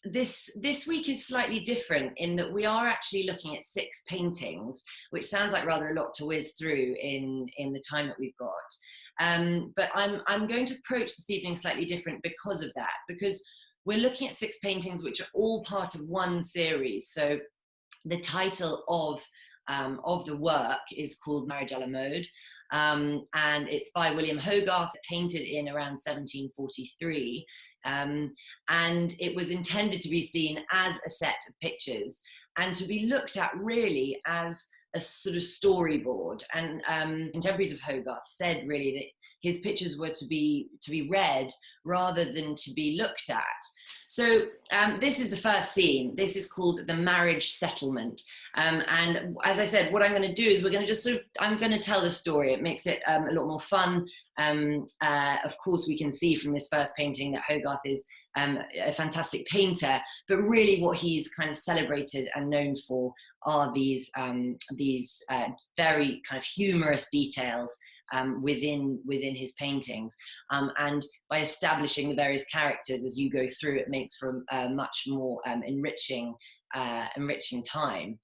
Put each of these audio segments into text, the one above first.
This week is slightly different in that we are actually looking at 6 paintings, which sounds like rather a lot to whiz through in the time that we've got. But I'm going to approach this evening slightly different because of that, because we're looking at 6 paintings which are all part of one series. So the title of the work is called Marriage à la Mode, and it's by William Hogarth, painted in around 1743. And it was intended to be seen as a set of pictures and to be looked at really as a sort of storyboard. And contemporaries of Hogarth said really that his pictures were to be read rather than to be looked at. So this is the first scene. This is called the marriage settlement. And as I said, what I'm going to do is we're going to just I'm going to tell the story. It makes it a lot more fun. Of course, we can see from this first painting that Hogarth is a fantastic painter, but really what he's kind of celebrated and known for are these very kind of humorous details within his paintings, and by establishing the various characters as you go through, it makes for a much more enriching time.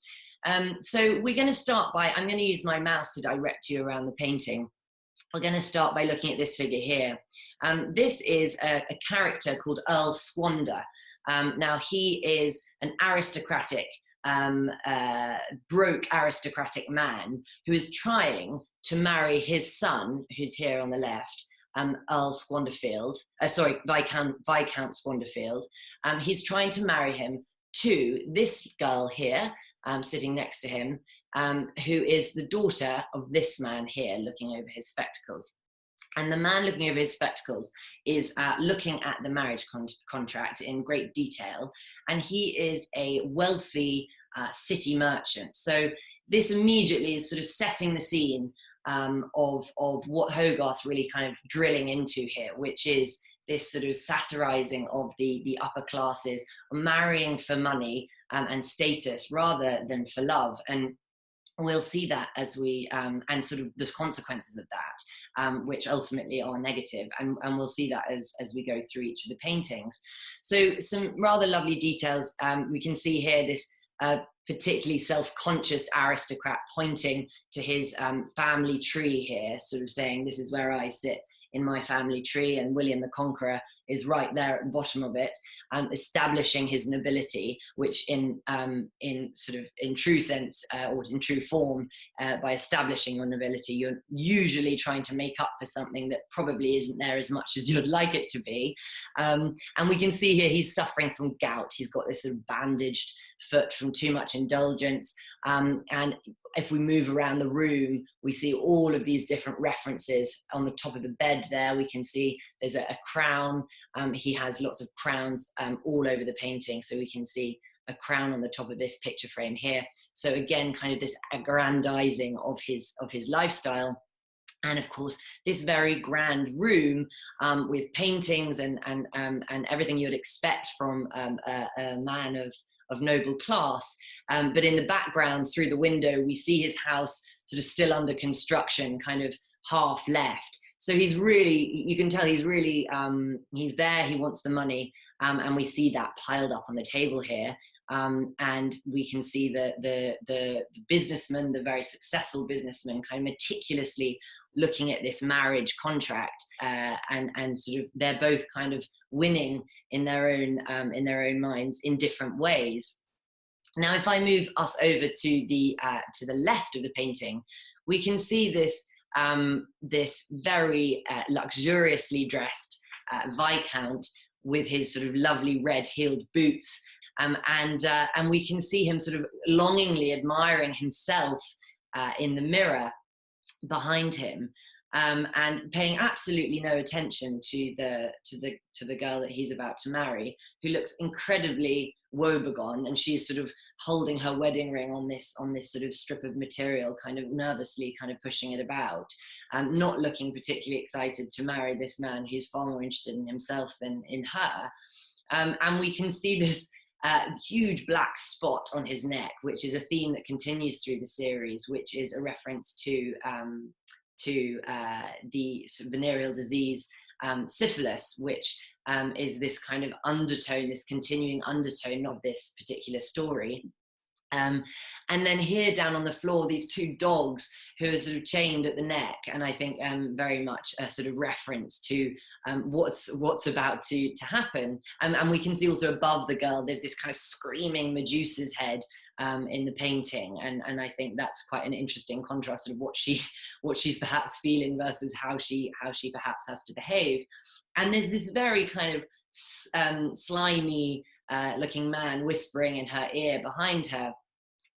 So we're going to start by, I'm going to use my mouse to direct you around the painting. We're going to start by looking at this figure here. This is a character called Earl Squander. Now he is an aristocratic, broke aristocratic man who is trying to marry his son, who's here on the left, Earl Squanderfield, Viscount Squanderfield. He's trying to marry him to this girl here, sitting next to him, who is the daughter of this man here, looking over his spectacles. And the man looking over his spectacles is looking at the marriage contract in great detail. And he is a wealthy city merchant. So this immediately is sort of setting the scene of what Hogarth's really kind of drilling into here, which is this sort of satirizing of the upper classes, marrying for money and status rather than for love. And we'll see that as we, and sort of the consequences of that, which ultimately are negative. And we'll see that as we go through each of the paintings. So some rather lovely details. We can see here this particularly self-conscious aristocrat pointing to his family tree here, sort of saying, this is where I sit in my family tree, and William the Conqueror is right there at the bottom of it, establishing his nobility, which in true sense, or in true form, by establishing your nobility, you're usually trying to make up for something that probably isn't there as much as you'd like it to be. And we can see here he's suffering from gout. He's got this sort of bandaged foot from too much indulgence. And if we move around the room, we see all of these different references. On the top of the bed there, we can see there's a crown. He has lots of crowns all over the painting. So we can see a crown on the top of this picture frame here. So again, kind of this aggrandizing of his lifestyle. And of course, this very grand room with paintings and everything you'd expect from a man of noble class. But in the background, through the window, we see his house sort of still under construction, kind of half left. So he's really, you can tell he's really, he's there, he wants the money. And we see that piled up on the table here. And we can see the businessman, the very successful businessman, kind of meticulously looking at this marriage contract, and sort of they're both kind of winning in their own minds in different ways. Now, if I move us over to the left of the painting, we can see this this very luxuriously dressed Viscount with his sort of lovely red-heeled boots. And we can see him sort of longingly admiring himself in the mirror behind him, and paying absolutely no attention to the girl that he's about to marry, who looks incredibly woebegone, and she's sort of holding her wedding ring on this sort of strip of material, kind of nervously kind of pushing it about, not looking particularly excited to marry this man who's far more interested in himself than in her. And we can see this huge black spot on his neck, which is a theme that continues through the series, which is a reference to the venereal disease syphilis, which is this kind of undertone, this continuing undertone of this particular story. And then here down on the floor, these two dogs who are sort of chained at the neck, and I think very much a sort of reference to what's about to happen. And we can see also above the girl, there's this kind of screaming Medusa's head in the painting, and I think that's quite an interesting contrast of what she's perhaps feeling versus how she perhaps has to behave. And there's this very kind of slimy looking man whispering in her ear behind her.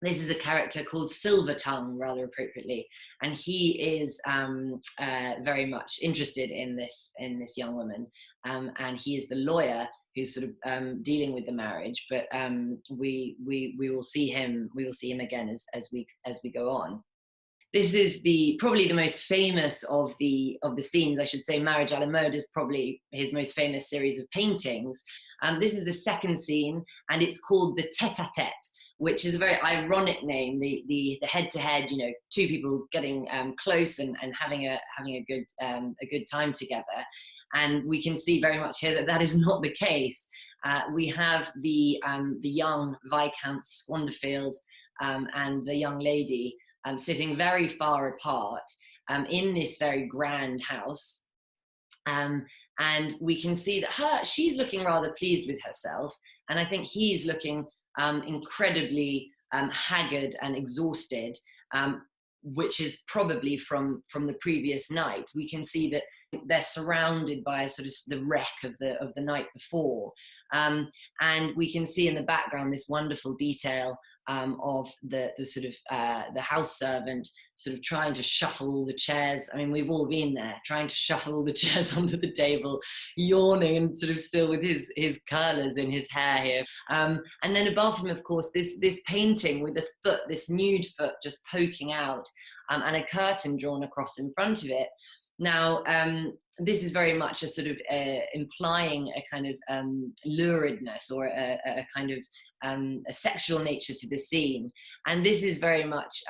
This is a character called Silver Tongue, rather appropriately, and he is very much interested in this young woman, and he is the lawyer who's sort of dealing with the marriage. But we will see him again as we go on. This is probably the most famous of the scenes. I should say Marriage à la Mode is probably his most famous series of paintings. This is the second scene, and it's called the Tetete, which is a very ironic name. The head-to-head, two people getting close and having a good time together. And we can see very much here that is not the case. We have the young Viscount Squanderfield and the young lady sitting very far apart in this very grand house. And we can see that she's looking rather pleased with herself, and I think he's looking incredibly haggard and exhausted, which is probably from the previous night. We can see that they're surrounded by sort of the wreck of the night before, and we can see in the background this wonderful detail of the sort of the house servant sort of trying to shuffle all the chairs. I mean, we've all been there, trying to shuffle all the chairs onto the table, yawning and sort of still with his curlers in his hair here. And then above him, of course, this painting with the foot, this nude foot just poking out, and a curtain drawn across in front of it. Now, this is very much a sort of implying a kind of luridness or a kind of a sexual nature to the scene. And this is very much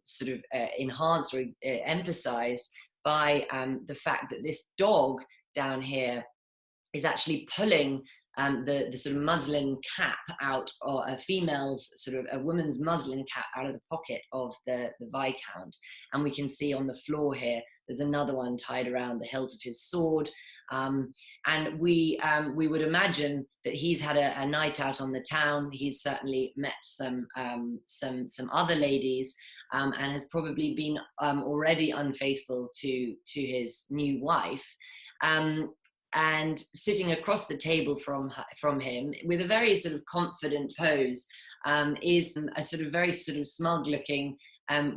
sort of enhanced or emphasized by the fact that this dog down here is actually pulling the sort of muslin cap out, or a woman's muslin cap out of the pocket of the Viscount. And we can see on the floor here, there's another one tied around the hilt of his sword. And we would imagine that he's had a night out on the town. He's certainly met some other ladies, and has probably been already unfaithful to his new wife. And sitting across the table from him with a very sort of confident pose is a sort of very sort of smug looking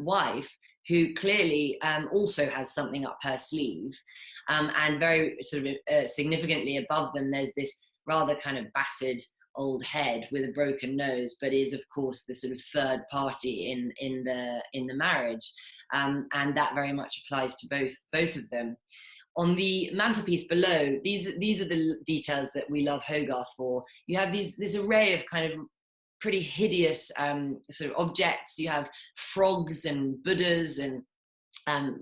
wife, who clearly also has something up her sleeve, and very sort of significantly above them there's this rather kind of battered old head with a broken nose, but is of course the sort of third party in the marriage, and that very much applies to both of them. On the mantelpiece below, these are the details that we love Hogarth for. You have this array of kind of pretty hideous sort of objects. You have frogs and Buddhas and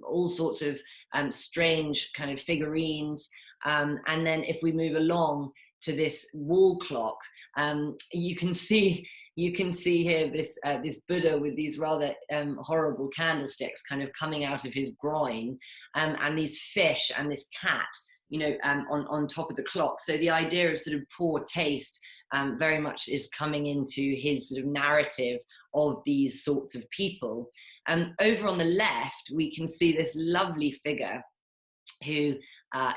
all sorts of strange kind of figurines. And then if we move along to this wall clock, you can see here this Buddha with these rather horrible candlesticks kind of coming out of his groin, and these fish and this cat, on top of the clock. So the idea of sort of poor taste very much is coming into his sort of narrative of these sorts of people. Over on the left, we can see this lovely figure who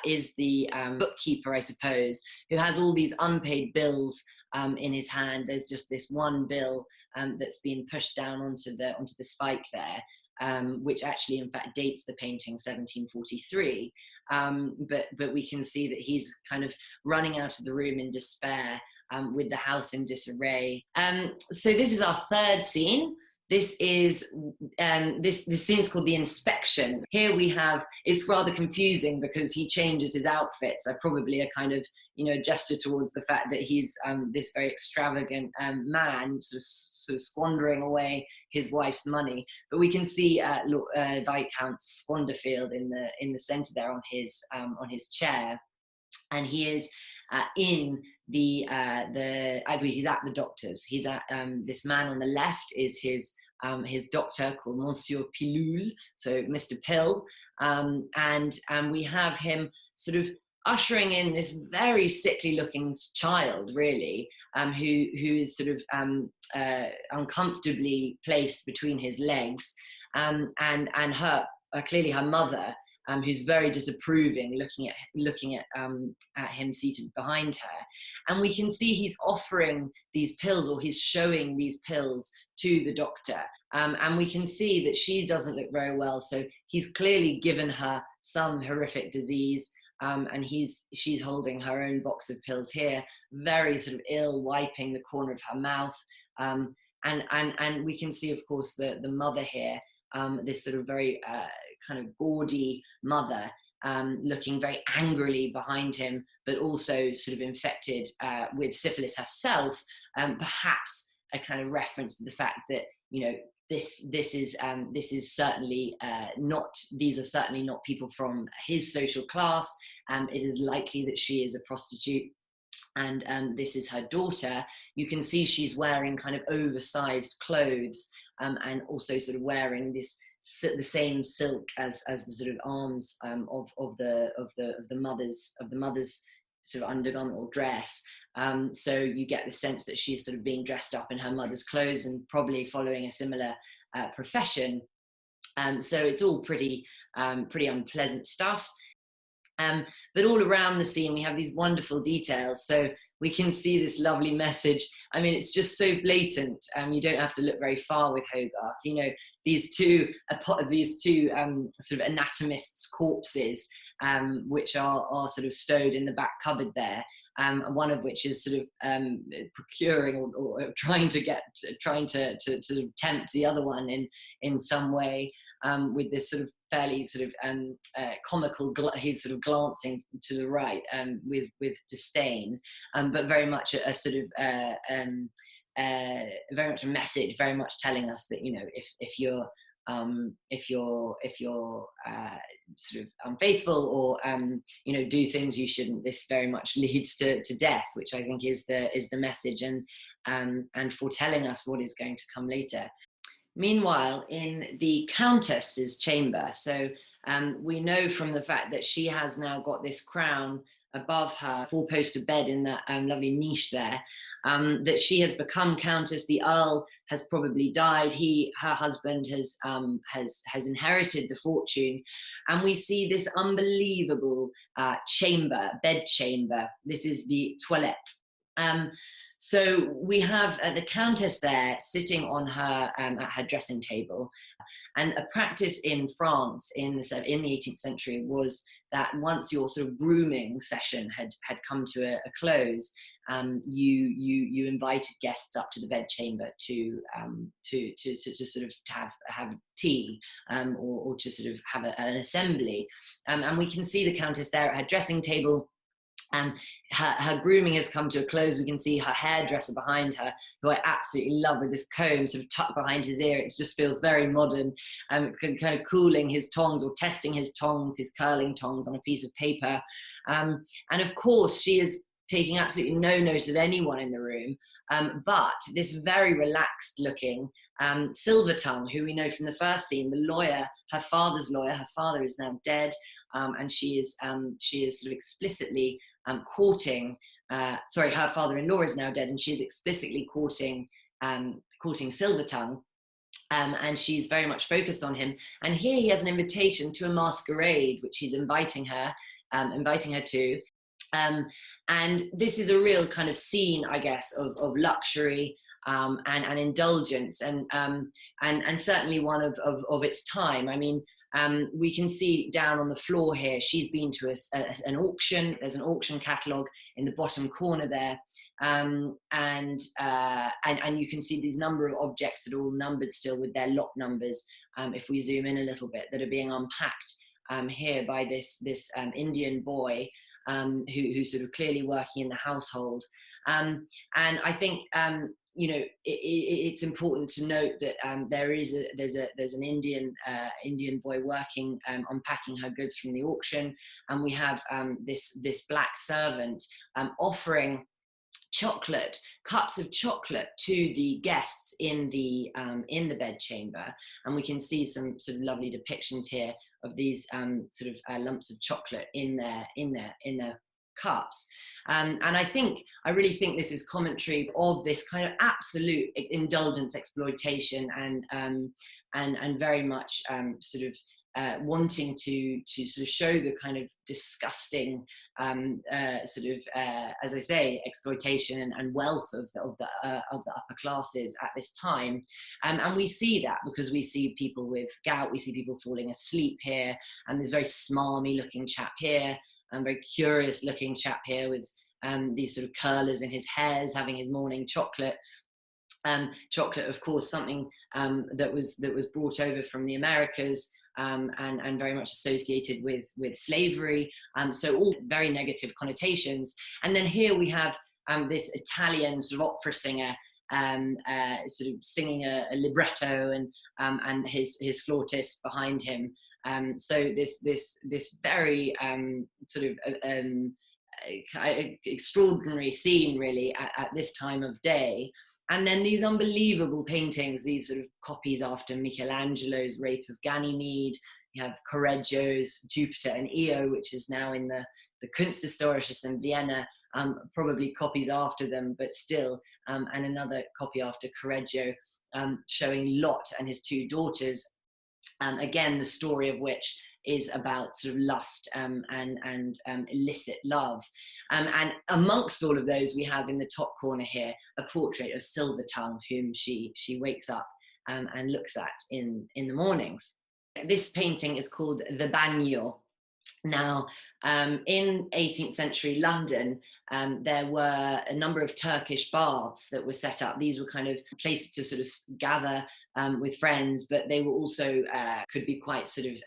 is the bookkeeper, I suppose, who has all these unpaid bills in his hand. There's just this one bill that's been pushed down onto the spike there, which actually in fact dates the painting 1743. But we can see that he's kind of running out of the room in despair, with the house in disarray. So this is our third scene. This is this scene is called The Inspection. Here we have, it's rather confusing because he changes his outfits. Probably a kind of gesture towards the fact that he's this very extravagant man, sort of squandering away his wife's money. But we can see Viscount Squanderfield in the centre there on his chair. and he is in he's at the doctor's. He's at this man on the left is his doctor called Monsieur Pilule, so Mr. Pill, and we have him sort of ushering in this very sickly looking child, really, who is sort of uncomfortably placed between his legs, and her clearly her mother, who's very disapproving, looking at him seated behind her. And we can see he's offering these pills, or he's showing these pills to the doctor. And we can see that she doesn't look very well. So he's clearly given her some horrific disease. And she's holding her own box of pills here, very sort of ill, wiping the corner of her mouth. And we can see, of course, the mother here, this sort of very kind of gaudy mother, looking very angrily behind him, but also sort of infected with syphilis herself. Perhaps a kind of reference to the fact that, you know, this is certainly not, these are certainly not people from his social class. It is likely that she is a prostitute, and this is her daughter. You can see she's wearing kind of oversized clothes, and also sort of wearing the same silk as the sort of arms of the mother's sort of undergarment or dress. So you get the sense that she's sort of being dressed up in her mother's clothes and probably following a similar profession. So it's all pretty unpleasant stuff. But all around the scene, we have these wonderful details. So we can see this lovely message. I mean, it's just so blatant. You don't have to look very far with Hogarth. You know, these two sort of anatomists' corpses, which are sort of stowed in the back cupboard there. One of which is sort of procuring or trying to tempt the other one in some way, with this sort of fairly sort of comical. He's sort of glancing to the right with disdain, but very much a sort of very much a message, very much telling us that, you know, if you're sort of unfaithful or you know, do things you shouldn't, this very much leads to death, which I think is the message, and foretelling us what is going to come later. Meanwhile, in the Countess's chamber, so we know from the fact that she has now got this crown above her four-poster bed in that lovely niche there, that she has become Countess. The Earl has probably died. Her husband has inherited the fortune, and we see this unbelievable bedchamber. This is the toilette. So we have the Countess there sitting on her at her dressing table, and a practice in France in the 18th century was that once your sort of grooming session had come to a close, you invited guests up to the bedchamber to sort of have tea, or to sort of have an assembly, and we can see the Countess there at her dressing table. Her grooming has come to a close. We can see her hairdresser behind her, who I absolutely love, with this comb sort of tucked behind his ear. It just feels very modern, kind of cooling his tongs, or testing his tongs, his curling tongs on a piece of paper. And of course, she is taking absolutely no notice of anyone in the room, but this very relaxed looking Silvertongue, who we know from the first scene, the lawyer, her father's lawyer. Her father is now dead, and she is sort of explicitly courting, her father-in-law is now dead, and she is explicitly courting Silvertongue, and she's very much focused on him. And here he has an invitation to a masquerade, which he's inviting her to. And this is a real kind of scene, I guess, of luxury and indulgence, and certainly one of its time. I mean, we can see down on the floor here, she's been to an auction. There's an auction catalogue in the bottom corner there, and you can see these number of objects that are all numbered still with their lot numbers. If we zoom in a little bit, that are being unpacked here by this Indian boy, who's sort of clearly working in the household. And I think, you know, it's important to note that there's an Indian boy working, unpacking her goods from the auction, and we have this black servant offering chocolate, cups of chocolate to the guests in the bedchamber, and we can see some sort of lovely depictions here of these sort of lumps of chocolate in their cups. And I really think this is commentary of this kind of absolute indulgence, exploitation, and very much sort of wanting to sort of show the kind of disgusting sort of, as I say, exploitation and wealth of the upper classes at this time. And we see that because we see people with gout, we see people falling asleep here, and this very smarmy looking chap here, and very curious looking chap here with these sort of curlers in his hairs, having his morning chocolate. Chocolate, of course, something that was brought over from the Americas, and very much associated with slavery. So all very negative connotations. And then here we have this Italian sort of opera singer sort of singing a libretto, and his flautist behind him. So this very sort of extraordinary scene really at this time of day. And then these unbelievable paintings, these sort of copies after Michelangelo's Rape of Ganymede. You have Correggio's Jupiter and Io, which is now in the Kunsthistorisches in Vienna, probably copies after them, but still, and another copy after Correggio, showing Lot and his two daughters, again, the story of which is about sort of lust and illicit love. And amongst all of those, we have in the top corner here a portrait of Silvertongue, whom she wakes up and looks at in the mornings. This painting is called The Bagno. Now, in 18th century London, there were a number of Turkish baths that were set up. These were kind of places to sort of gather with friends, but they were also could be quite sort of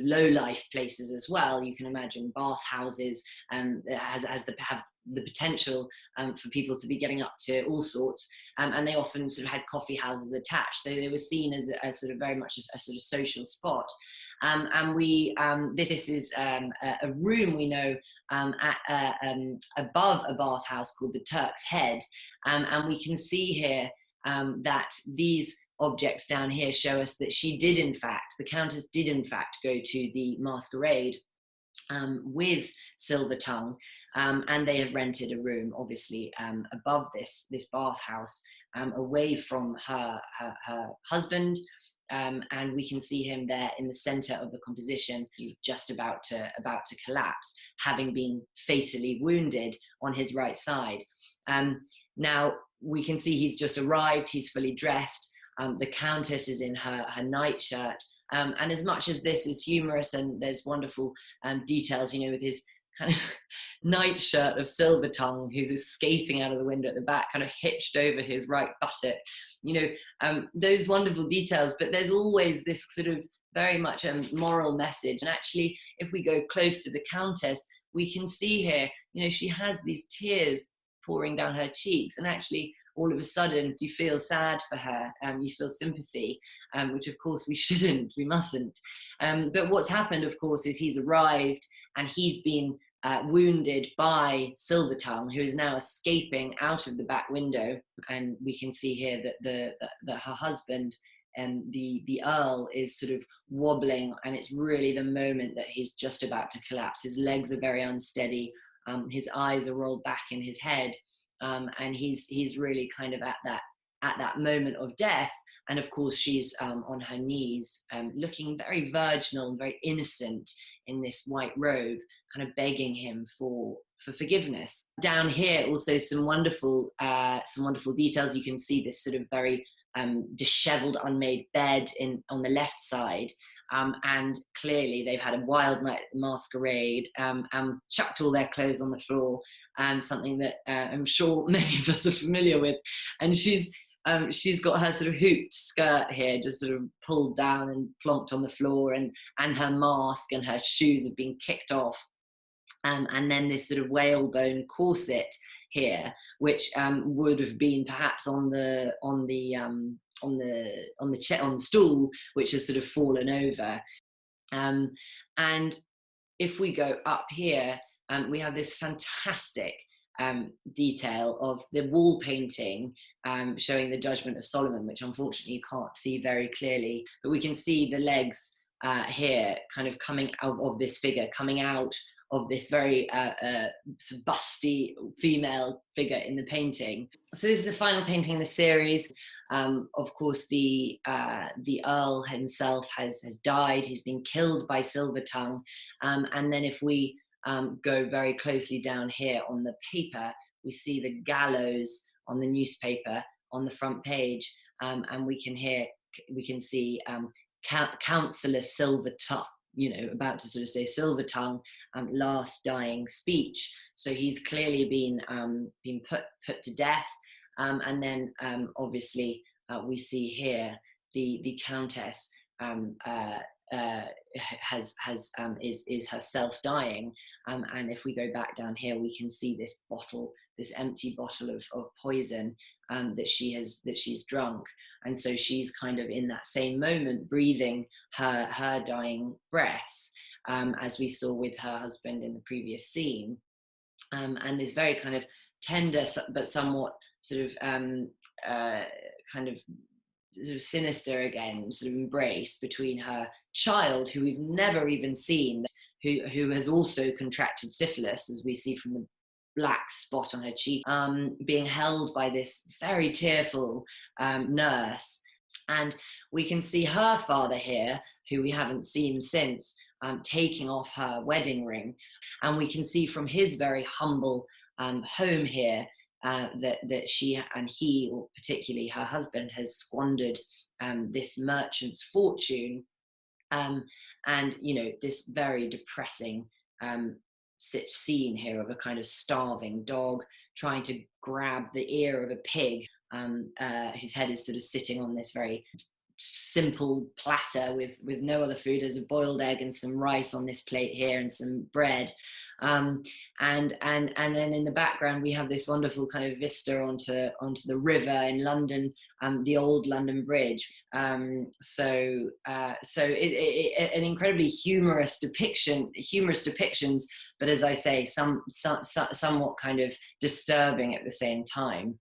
low life places as well. You can imagine bath houses have the potential for people to be getting up to all sorts, and they often sort of had coffee houses attached. So they were seen as sort of very much a sort of social spot. And this is a room we know above a bathhouse called the Turk's Head, and we can see here that these objects down here show us that the Countess did in fact go to the masquerade with Silvertongue, and they have rented a room, obviously, above this bathhouse, away from her husband. And we can see him there in the center of the composition, just about to collapse, having been fatally wounded on his right side. Now we can see he's just arrived, he's fully dressed. The Countess is in her nightshirt. And as much as this is humorous and there's wonderful details, you know, with his kind of nightshirt of Silvertongue, who's escaping out of the window at the back, kind of hitched over his right buttock, you know, those wonderful details. But there's always this sort of very much a moral message. And actually, if we go close to the Countess, we can see here, you know, she has these tears pouring down her cheeks, and actually all of a sudden you feel sad for her, you feel sympathy, which of course we mustn't. But what's happened, of course, is he's arrived and he's been wounded by Silvertongue, who is now escaping out of the back window. And we can see here that her husband, the Earl, is sort of wobbling, and it's really the moment that he's just about to collapse. His legs are very unsteady, his eyes are rolled back in his head, and he's really kind of at that moment of death. And of course, she's on her knees, looking very virginal and very innocent in this white robe, kind of begging him for forgiveness. Down here, also some wonderful details. You can see this sort of very disheveled, unmade bed on the left side. And clearly they've had a wild night at the masquerade, chucked all their clothes on the floor, something that I'm sure many of us are familiar with. And she's got her sort of hooped skirt here, just sort of pulled down and plonked on the floor, and her mask and her shoes have been kicked off. and then this sort of whalebone corset here, which would have been perhaps on the stool, which has sort of fallen over. And if we go up here, we have this fantastic detail of the wall painting showing the Judgement of Solomon, which unfortunately you can't see very clearly, but we can see the legs here kind of coming out of this figure, coming out of this very sort of busty female figure in the painting. So this is the final painting in the series. Of course, the Earl himself has died. He's been killed by Silvertongue. And then if we go very closely down here on the paper, we see the gallows on the newspaper on the front page, and we can see Councillor Silvertongue, about to sort of say Silvertongue, last dying speech. So he's clearly been put to death. And then obviously we see here the Countess is herself dying. And if we go back down here, we can see this bottle, this empty bottle of poison that she's drunk. And so she's kind of in that same moment breathing her dying breaths, as we saw with her husband in the previous scene. And this very kind of tender but somewhat sort of kind of sort of sinister again sort of embrace between her child, who we've never even seen, who has also contracted syphilis, as we see from the black spot on her cheek, being held by this very tearful nurse. And we can see her father here, who we haven't seen since, taking off her wedding ring. And we can see from his very humble home here that she and he, or particularly her husband, has squandered this merchant's fortune. And, this very depressing scene here of a kind of starving dog trying to grab the ear of a pig, whose head is sort of sitting on this very simple platter with no other food. There's a boiled egg and some rice on this plate here and some bread. And then in the background we have this wonderful kind of vista onto the river in London, the old London Bridge. So an incredibly humorous depictions, but as I say, somewhat kind of disturbing at the same time.